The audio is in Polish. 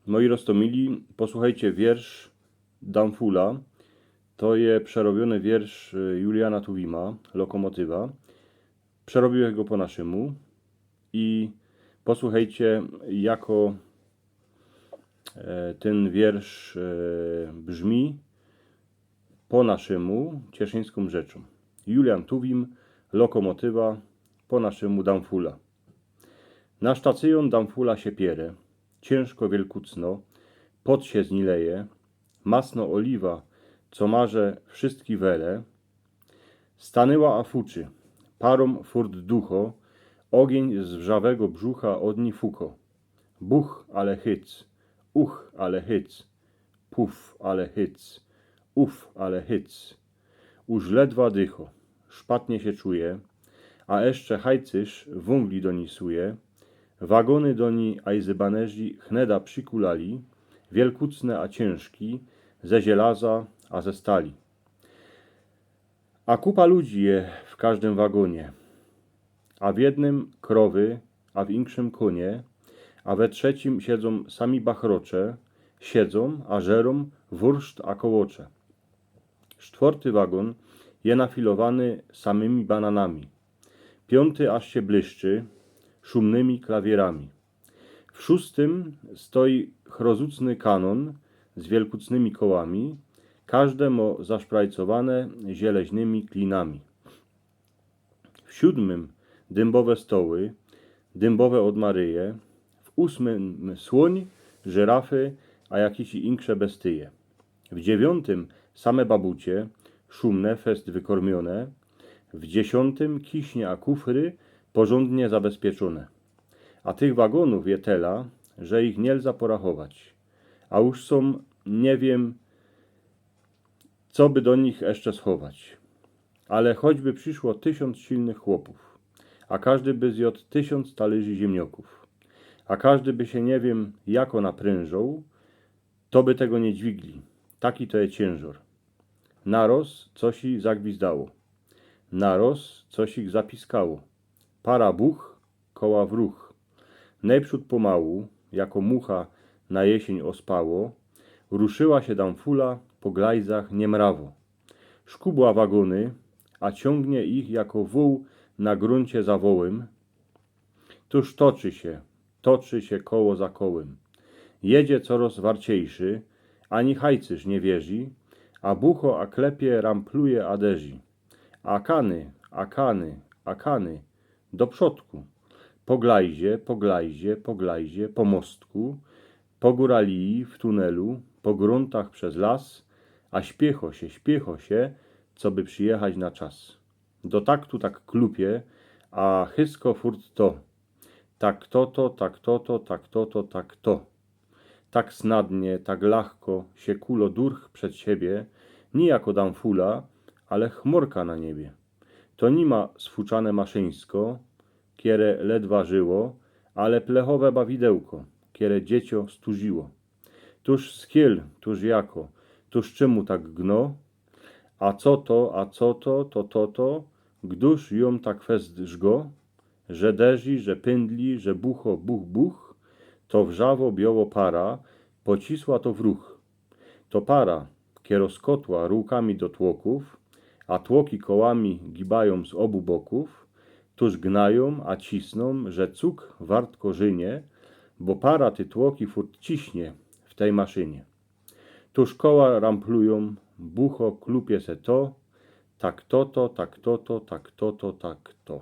Moi roztomili, posłuchajcie wiersz Damfula. To jest przerobiony wiersz Juliana Tuwima, Lokomotywa. Przerobiłem go po naszemu i posłuchajcie, jako ten wiersz brzmi po naszemu cieszyńską rzeczą. Julian Tuwim, Lokomotywa, po naszemu Damfula. Na stacjon Damfula się pierę, ciężko wielkucno, pot się znileje, masno oliwa, co marze wszystki wele. Stanęła afuczy, parom furt ducho, ogień z wrzawego brzucha odni fuko. Buch, ale hyc, ale hyc, puf, ale hyc, ale hyc. Już ledwa dycho, szpatnie się czuje, a jeszcze hajcysz wągli donisuje. Wagony do ni ajzybanerzy chneda przykulali, wielkucne a ciężki, ze zielaza a ze stali. A kupa ludzi je w każdym wagonie, a w jednym krowy, a w inkszym konie, a we trzecim siedzą sami bachrocze, siedzą, a żerą wurszt a kołocze. Czwarty wagon je nafilowany samymi bananami, piąty aż się błyszczy szumnymi klawierami. W szóstym stoi chrozucny kanon z wielkucnymi kołami, każde mo zaszprajcowane zieleźnymi klinami. W siódmym dębowe stoły, dębowe odmaryje, w ósmym słoń, żyrafy, a jakieś insze bestyje. W dziewiątym same babucie, szumne, fest wykormione, w dziesiątym kiśnie a kufry, porządnie zabezpieczone. A tych wagonów je tela, że ich nielza porachować. A już są, nie wiem, co by do nich jeszcze schować. Ale choćby przyszło 1000 silnych chłopów, a każdy by zjadł 1000 talerzy ziemnioków, a każdy by się nie wiem jako naprężał, to by tego nie dźwigli. Taki to jest ciężar. Naroz coś ich zagwizdało. Naroz coś ich zapiskało. Para buch, koła w ruch. Najprzód pomału, jako mucha na jesień ospało, ruszyła się Damfula po glajzach niemrawo. Szkubła wagony, a ciągnie ich jako wół na gruncie zawołym. Tuż toczy się koło za kołem. Jedzie coraz warciejszy, ani hajcyż nie wierzy, a bucho a klepie rampluje aderzy. A kany, do przodku. Po glajzie, po mostku, po góralii, w tunelu, po gruntach przez las, a śpiecho się, co by przyjechać na czas. Do taktu tak klupie, a chysko furt to. Tak to. Tak snadnie, tak lachko się kulo durch przed siebie, nie jako Damfula, ale chmurka na niebie. To nie ma sfuczane maszyńsko, kiere ledwa żyło, ale plechowe bawidełko, kiere dziecio stuziło. Tuż skiel, tuż jako, tuż czemu tak gno, a co to, gduż ją tak fest żgo, że derzy, że pędli, że bucho, buch, to wrzawo biało para, pocisła to w ruch. To para, kieroskotła rukami do tłoków, a tłoki kołami gibają z obu boków, tuż gnają, a cisną, że cuk wart korzynie, bo para ty tłoki furt ciśnie w tej maszynie. Tuż koła ramplują, bucho klupie se to, tak to.